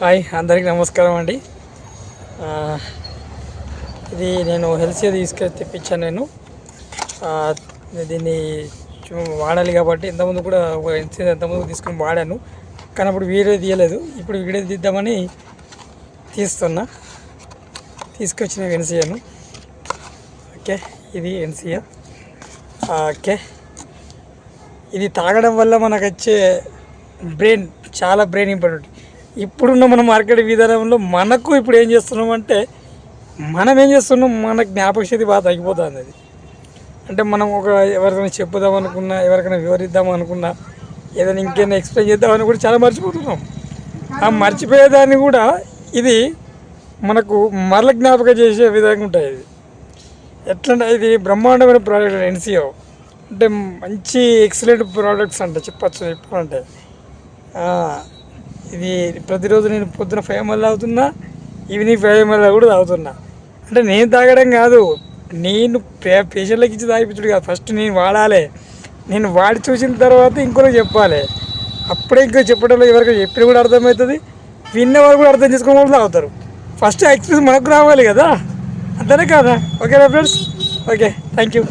Hi అందరికీ నమస్కారం అండి. ఇది నేను హెల్సీ తెప్పించాను. నేను దీన్ని వాడాలి కాబట్టి ఇంతకుముందు కూడా హెల్సీ ఎంతమంది తీసుకొని వాడాను, కానీ అప్పుడు వీడియో తీయలేదు. ఇప్పుడు వీడియో తీద్దామని తీసుకొచ్చిన ఎన్సీఏను. ఓకే, ఇది ఎన్సీఏ. ఓకే, ఇది తాగడం వల్ల మనకు వచ్చే చాలా బ్రెయిన్ ఇంపార్టెంట్. ఇప్పుడున్న మన మార్కెట్ విధానంలో మనకు ఇప్పుడు ఏం చేస్తున్నామంటే మన జ్ఞాపక శక్తి బాగా తగ్గిపోతుంది. అది అంటే మనం ఎవరికైనా చెప్పుదాం అనుకున్నా, ఎవరికైనా వివరిద్దాం అనుకున్నా, ఏదైనా ఇంకేమైనా ఎక్స్ప్లెయిన్ చేద్దామని కూడా చాలా మర్చిపోతున్నాం. ఆ మర్చిపోయేదాన్ని కూడా ఇది మనకు మరల జ్ఞాపకం చేసే విధంగా ఉంటుంది. ఇది ఎట్లంటే ఇది బ్రహ్మాండమైన ప్రోడక్ట్ ఎన్సీఓ అంటే మంచి ఎక్సలెంట్ ప్రోడక్ట్స్ అంటే చెప్పాలంటే ఇది ప్రతిరోజు నేను పొద్దున 5 ml తాగుతున్నా, ఈవినింగ్ 5 ml కూడా తాగుతున్నా. అంటే నేను తాగడం కాదు, నేను పేషెంట్లకు ఇచ్చి తాగిపించుడు కాదు. ఫస్ట్ నేను వాడాలి, నేను వాడి చూసిన తర్వాత ఇంకోరికి చెప్పాలి. అప్పుడే ఇంకో చెప్పడంలో ఎవరికి చెప్పిన కూడా అర్థమవుతుంది, విన్నవారు కూడా అర్థం చేసుకుని కూడా తాగుతారు. ఫస్ట్ ఎక్స్పీరియన్స్ మనకు రావాలి కదా, అంతేనే కదా. ఓకేనా ఫ్రెండ్స్? Okay, thank you.